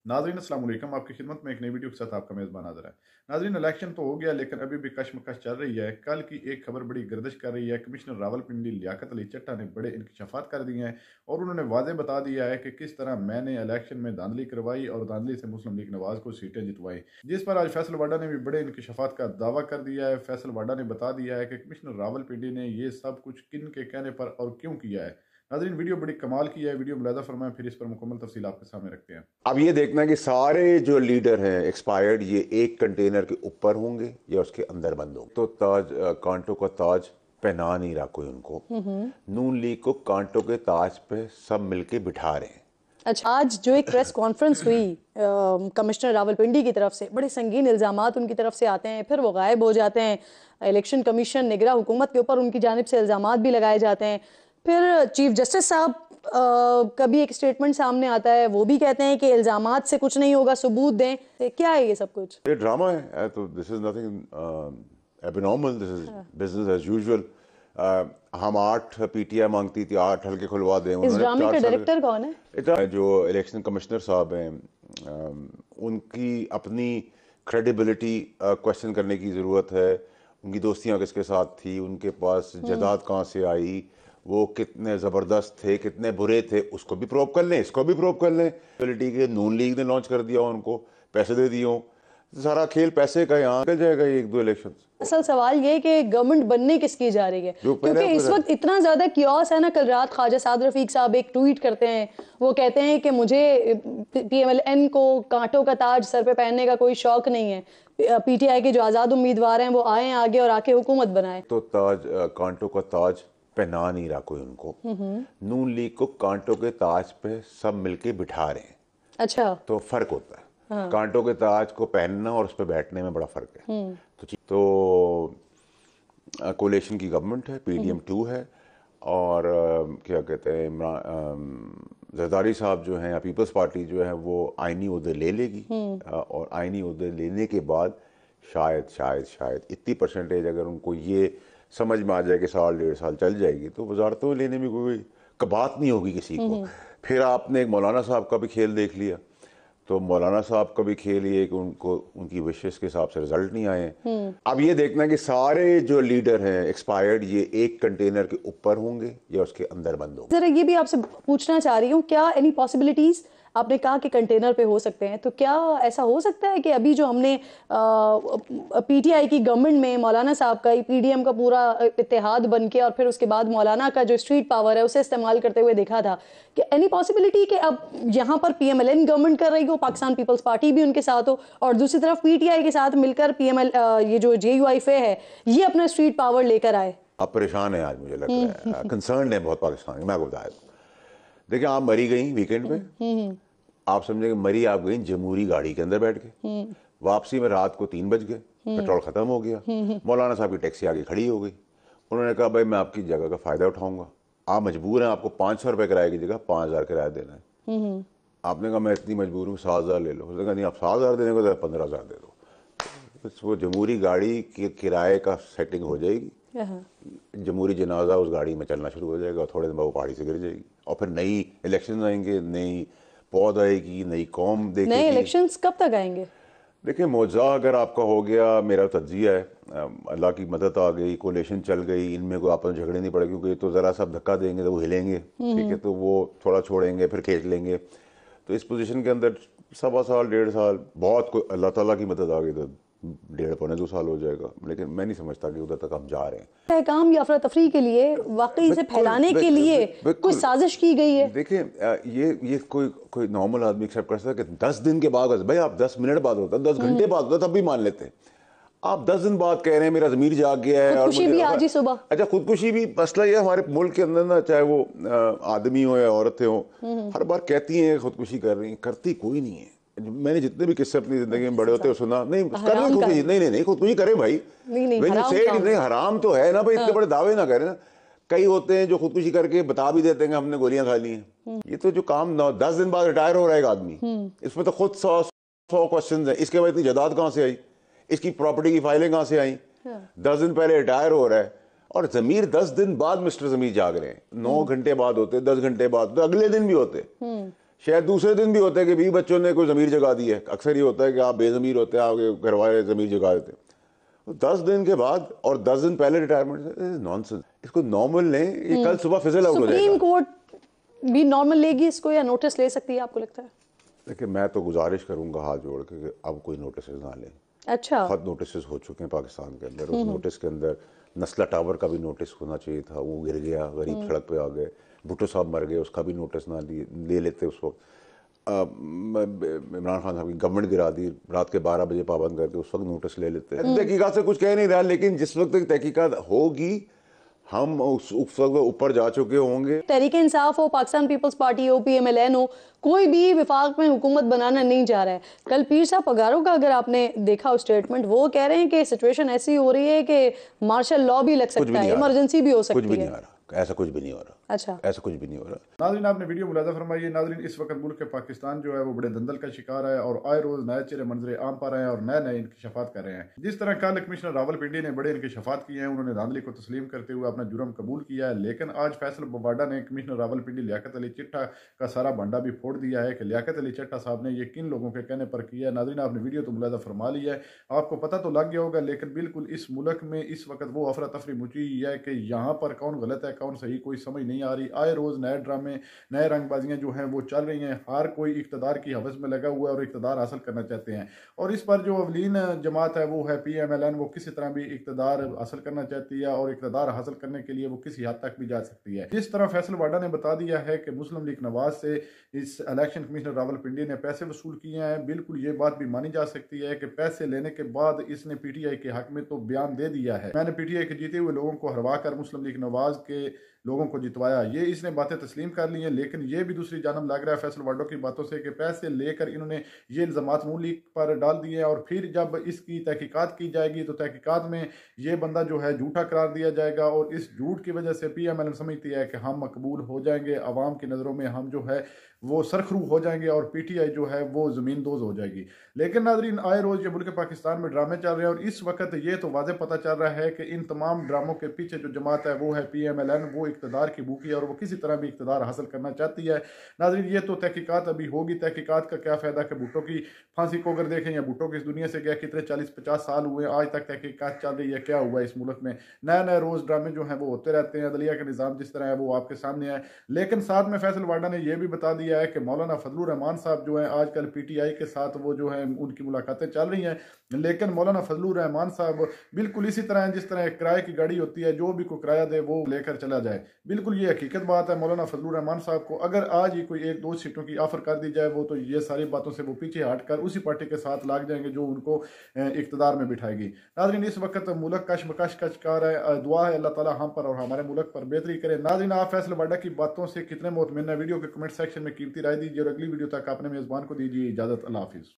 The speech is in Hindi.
नाज़रीन अस्सलाम वालेकुम, आपकी खिदमत में एक नई वीडियो के साथ आपका मेज़बान हाज़िर है। नाज़रीन, इलेक्शन तो हो गया लेकिन अभी भी कशमकश चल रही है। कल की एक खबर बड़ी गर्दिश कर रही है। कमिश्नर रावलपिंडी लियाकत अली चट्टा ने बड़े इंकशाफात कर दिए हैं और उन्होंने वाज़े बता दिया है कि किस तरह मैंने इलेक्शन में धांधली करवाई और धांधली से मुस्लिम लीग नवाज को सीटें जितवाई, जिस पर आज फैसल वाडा ने भी बड़े इंकशाफात का दावा कर दिया है। फैसल वाडा ने बता दिया है कि कमिश्नर रावलपिंडी ने ये सब कुछ किन के कहने पर और क्यों किया है। नाज़रीन, वीडियो बड़ी कमाल की है, वीडियो मुलाहिज़ा फरमाएं, फिर इस पर मुकम्मल तफसील आपके सामने रखते हैं। अब ये देखना है कि सारे जो लीडर हैं एक्सपायर्ड ये एक कंटेनर के ऊपर होंगे या उसके अंदर बंद होंगे। तो ताज कांटों का ताज पहना नहीं रहा कोई उनको। नून लीग को कांटों के ताज पे सब मिलके बिठा रहे हैं। अच्छा, आज जो एक प्रेस कॉन्फ्रेंस हुई कमिश्नर रावलपिंडी की तरफ से, बड़े संगीन इल्ज़ामात उनकी तरफ से आते हैं, फिर वो गायब हो जाते हैं। इलेक्शन कमीशन निगरां हुकूमत के ऊपर उनकी जानिब से इल्ज़ामात भी लगाए जाते हैं। फिर चीफ जस्टिस साहब कभी एक स्टेटमेंट सामने आता है, वो भी कहते हैं कि इल्ज़ामात से कुछ नहीं होगा, सबूत दें। तो क्या है ये सब कुछ? ये ड्रामा है। तो this is nothing abnormal, this is business as usual. हम 8 पीटीआई मांगती थी, 8 हल्के खुलवा दें। इस ड्रामे के डायरेक्टर कौन है? जो इलेक्शन कमिश्नर साहब हैं, उनकी अपनी क्रेडिबिलिटी क्वेश्चन करने की ज़रूरत है। उनकी दोस्तियाँ किसके साथ थी, उनके पास जायदाद कहाँ से आई, वो कितने ज़बरदस्त थे, कितने बुरे थे, उसको भी प्रूव कर लें, इसको भी प्रूव कर लें। पॉलिटी के नून लीग ने लॉन्च कर दिया, उनको पैसे दे दिए हों, सारा खेल पैसे का यहाँ निकल जाएगा ये 1-2 इलेक्शन। असल सवाल ये कि गवर्नमेंट बनने किसकी जा रही है, क्योंकि इस वक्त इतना ज्यादा कियोस है ना। कल रात ख्वाजा साद रफीक साहब एक ट्वीट करते हैं, वो कहते हैं कि मुझे PMLN को कांटों का ताज सर पे पहनने का कोई शौक नहीं है। PTI के जो आज़ाद उम्मीदवार हैं वो आए आगे और आके हुकूमत बनाए। तो ताज कांटों का ताज पहना नहीं रहा कोई उनको। नून लीग को कांटों के ताज पे सब मिलके बिठा रहे हैं। अच्छा, तो फर्क होता है। हाँ। कांटों के ताज को पहनना और उस पर बैठने में बड़ा फर्क है। तो कोलिशन की गवर्नमेंट है, PDM 2 है, और क्या कहते हैं, जरदारी साहब जो हैं या पीपल्स पार्टी जो है वो आईनी ओहदे ले लेगी। और आईनी ओहदे लेने के बाद शायद इतनी परसेंटेज अगर उनको ये समझ में आ जाए कि 1.5 साल चल जाएगी, तो वजारतों लेने में कोई कबात नहीं होगी किसी को। फिर आपने एक मौलाना साहब का भी खेल देख लिया, तो मौलाना साहब का भी खेल ये कि उनको उनकी विशेष के हिसाब से रिजल्ट नहीं आए। अब ये देखना है कि सारे जो लीडर हैं एक्सपायर्ड ये एक कंटेनर के ऊपर होंगे या उसके अंदर बंद होंगे। जरा ये भी आपसे पूछना चाह रही हूँ, क्या एनी पॉसिबिलिटीज, आपने कहा कि कंटेनर पे हो सकते हैं, तो क्या ऐसा हो सकता है कि अभी जो हमने PTI की गवर्नमेंट में मौलाना साहब का PDM का पूरा इत्तेहाद बन के और फिर उसके बाद मौलाना का जो स्ट्रीट पावर है उसे इस्तेमाल करते हुए देखा था, कि एनी पॉसिबिलिटी कि अब यहाँ पर PMLN गवर्नमेंट कर रही हो, पाकिस्तान पीपल्स पार्टी भी उनके साथ हो, और दूसरी तरफ PTI के साथ मिलकर ये जो JUIFA है ये अपना स्ट्रीट पावर लेकर आए? आप परेशान है आज, मुझे लगता है कंसर्न है बहुत पाकिस्तान। मैं आपको बताया, देखिए आप मरी गई वीकेंड पे, आप समझे मरी आप गई जमहूरी गाड़ी के अंदर बैठ के, वापसी में रात को 3 बज गए, पेट्रोल खत्म हो गया, मौलाना साहब की टैक्सी आगे खड़ी हो गई। उन्होंने कहा भाई मैं आपकी जगह का फायदा उठाऊंगा, आप मजबूर हैं, आपको 500 रुपये किराए की जगह 5000 किराया देना है। आपने कहा मैं इतनी मजबूर हूँ, 7000 ले लो। उसने कहा नहीं, आप 7000 देने को तो 15000 दे दो। वो जमहूरी गाड़ी के किराए का सेटिंग हो जाएगी, जमहूरी जनाजा उस गाड़ी में चलना शुरू हो जाएगा और थोड़े दिन बाद वो पहाड़ी से गिर जाएगी, और फिर नई इलेक्शन आएंगे, नई पौध आएगी, नई कौम देखेगी। नए इलेक्शंस कब तक आएंगे? देखिए मुआवजा अगर आपका हो गया, मेरा तज्जिया है, अल्लाह की मदद आ गई, कोलेशन चल गई, इनमें कोई आपस में झगड़े नहीं पड़े, क्योंकि तो ज़रा सा धक्का देंगे तो वो हिलेंगे, ठीक है, तो वो थोड़ा छोड़ेंगे फिर खींच लेंगे। तो इस पोजीशन के अंदर 1.25 साल 1.5 साल, बहुत कोई अल्लाह ताला की मदद आ गई तो 1.5-2 साल हो जाएगा, लेकिन मैं नहीं समझता कि उधर तक हम जा रहे हैं। काम या अफरा तफरी के लिए, वाकई से फैलाने के लिए कोई साजिश की गई है? देखिए ये कोई नॉर्मल आदमी एक्सेप्ट कर सकता है कि 10 दिन के बाद, भाई आप 10 मिनट बाद होता, 10 घंटे बाद होता, तब भी मान लेते हैं। आप 10 दिन बाद कह रहे हैं मेरा ज़मीर जाग गया है, और खुदकुशी भी आज ही सुबह। अच्छा, खुदकुशी भी मसला ये हमारे मुल्क के अंदर ना, चाहे वो आदमी हो या औरतें हो, हर बार कहती हैं खुदकुशी कर रही हैं, करती कोई नहीं है। मैंने जितने भी किस्से अपनी जिंदगी में बड़े होते सुना, नहीं खुदकुशी नहीं खुदकुशी करे भाई, नहीं हराम तो है ना भाई, इतने बड़े दावे ना करें ना। कई होते हैं जो खुदकुशी करके बता भी देते हैं कि हमने गोलियां खा ली हैं। ये तो जो काम 10 दिन बाद रिटायर हो रहा है एक आदमी, इसमें तो खुद 100 क्वेश्चन है, इसके बाद इतनी जायदाद कहाँ से आई, इसकी प्रॉपर्टी की फाइलें कहाँ से आई, 10 दिन पहले रिटायर हो रहा है, और जमीर 10 दिन बाद मिस्टर जमीर जाग रहे हैं। 9 घंटे बाद होते, 10 घंटे बाद, तो अगले दिन भी होते। शायद दूसरे दिन भी होता है कि 20 बच्चों ने कोई ज़मीर जगा दी है। अक्सर ये होता है कि आप बेज़मीर होते हैं, आपके घर वाले ज़मीर जगा देते हैं। तो 10 दिन के बाद और 10 दिन पहले रिटायरमेंट से, नॉनसेंस। इसको नॉर्मल लें, ये कल सुबह फिजल आउट हो जाएगा। सुप्रीम कोर्ट भी नॉर्मल लेगी इसको या नोटिस ले सकती है, आपको लगता है? देखिए, मैं तो गुजारिश करूंगा हाथ जोड़ के कि अब कोई नोटिस ना लें। अच्छा, बहुत नोटिस हो चुके हैं पाकिस्तान के अंदर। उस नोटिस के अंदर नस्ला टावर का भी नोटिस होना चाहिए था, वो गिर गया, गरीब सड़क पे आ गए। भुट्टो साहब मर गए, उसका भी नोटिस ना ले लेते उस वक्त। इमरान खान साहब की गवर्नमेंट गिरा दी, रात के 12 बजे पाबंद करके, उस वक्त नोटिस ले लेते। तहकीकात से कुछ कह नहीं रहा, लेकिन जिस वक्त तहकीकात होगी हम उस वक्त ऊपर जा चुके होंगे। तहरीक इंसाफ हो, पाकिस्तान पीपल्स पार्टी हो, PMLN हो, कोई भी विफाक में हुकूमत बनाना नहीं जा रहा है। कल पीर साहब पगारों का अगर आपने देखा हो स्टेटमेंट, वो कह रहे हैं कि सिचुएशन ऐसी हो रही है कि मार्शल लॉ भी लग सकता है, इमरजेंसी भी हो सकती है। कुछ भी नहीं आ रहा, ऐसा कुछ भी नहीं हो रहा। अच्छा, ऐसा कुछ भी नहीं हो रहा। नाज़रीन, आपने वीडियो मुलाज़ा फरमाइए। नाज़रीन, इस वक्त मुल्क के पाकिस्तान जो है वो बड़े दंदल का शिकार है और आए रोज़ नए चेहरे मंजरे आम पा रहे हैं और नए नए इंकशाफात कर रहे हैं। जिस तरह कल कमिश्नर रावलपिंडी ने बड़े इंकशाफात किए हैं, उन्होंने धांधली को तस्लीम करते हुए अपना जुर्म कबूल किया है। लेकिन आज फैसल बवाडा ने कमिश्नर रावलपिंडी लियाकत अली चिट्टा का सारा भंडा भी फोड़ दिया है कि लियाकत अली चिट्टा साहब ने ये किन लोगों के कहने पर किया है। नाज़रीन, आपने वीडियो तो मुलाज़ा फरमा लिया है, आपको पता तो लग गया होगा, लेकिन बिल्कुल इस मुल्क में इस वक्त वो अफरा तफरी मची है कि यहाँ पर कौन गलत है कौन सही कोई समझ नहीं आ रही। आए रोज़ नए ड्रामे, नए रंगबाजियां जो हैं वो चल रही हैं। हर कोई इक़्तिदार की हवस में लगा हुआ है और इक़्तिदार हासिल करना चाहते हैं। और इस पर जो अवलीन जमात है वो है PMLN, वो किसी तरह भी इक़्तिदार हासिल करना चाहती है और इक़्तिदार हासिल करने के लिए वो किसी हद तक भी जा सकती है। जिस तरह फैसल वाडा ने बता दिया है कि मुस्लिम लीग नवाज से इस इलेक्शन कमिश्नर रावलपिंडी ने पैसे वसूल किए हैं, बिल्कुल ये बात भी मानी जा सकती है कि पैसे लेने के बाद इसने PTI के हक में तो बयान दे दिया है, मैंने PTI के जीते हुए लोगों को हरवा कर मुस्लिम लीग नवाज के लोगों को जितवाया। ये इसने बातें तस्लीम कर ली हैं। लेकिन ये भी दूसरी जानब लग रहा है फैसल वाडो की बातों से कि पैसे लेकर इन्होंने ये इल्ज़ामात नून लीग पर डाल दिए हैं और फिर जब इसकी तहकीकात की जाएगी तो तहकीकात में ये बंदा जो है झूठा करार दिया जाएगा और इस झूठ की वजह से PMLN समझती है कि हम मकबूल हो जाएंगे, अवाम की नज़रों में हम जो है वो सरखरू हो जाएंगे और PTI जो है वो ज़मीन दोज हो जाएगी। लेकिन नाज़रीन, आए रोज़ ये मुल्क पाकिस्तान में ड्रामे चल रहे हैं और इस वक्त ये तो वाज़े पता चल रहा है कि इन तमाम ड्रामों के पीछे जो जमात है वो है PMLN, वो इक़्तिदार की भूखी है और वो किसी तरह भी इक़्तिदार हासिल करना चाहती है। नाज़रीन, ये तो तहकीकात अभी होगी, तहकीकात का क्या फ़ायदा कि भुट्टो की फांसी को अगर देखें या भुट्टो की इस दुनिया से गया कितने 40-50 साल हुए, आज तक तहकीकात चल रही है, क्या हुआ इस मुल्क में? नए नए रोज़ ड्रामे जो हैं वो होते रहते हैं। अदलिया का निज़ाम जिस तरह है वो आपके सामने है। लेकिन साथ में फैसल वाडा ने यह भी बता दिया है कि मौलाना फजलुर रहमान साहब जो हैं आजकल PTI के साथ वो जो है उनकी मुलाकातें चल रही हैं। लेकिन मौलाना फजलुर रहमान साहब बिल्कुल इसी तरह हैं जिस तरह एक किराए की गाड़ी होती है, जो भी कोई किराया दे वो लेकर चला जाए। बिल्कुल ये हकीकत बात है। मौलाना फजलुर रहमान साहब को अगर आज ही कोई 1-2 सीटों की ऑफर कर दी जाए वो तो ये सारी बातों से वो पीछे हटकर उसी पार्टी के साथ लाग जाएंगे जो उनको इक़्तिदार में बिठाएगी। नाज़रीन, इस वक्त मुल्क कशमकश का शिकार है। दुआ है अल्लाह ताला हम पर और हमारे मुल्क पर बेहतरी करे। नाज़रीन, आप फैसल वाडा की बातों से कितने मुतमिन है? वीडियो के कमेंट सेक्शन में कीमती राय दीजिए और अगली वीडियो तक अपने मेज़बान को दीजिए इजाज़त। अल्लाह हाफिज़।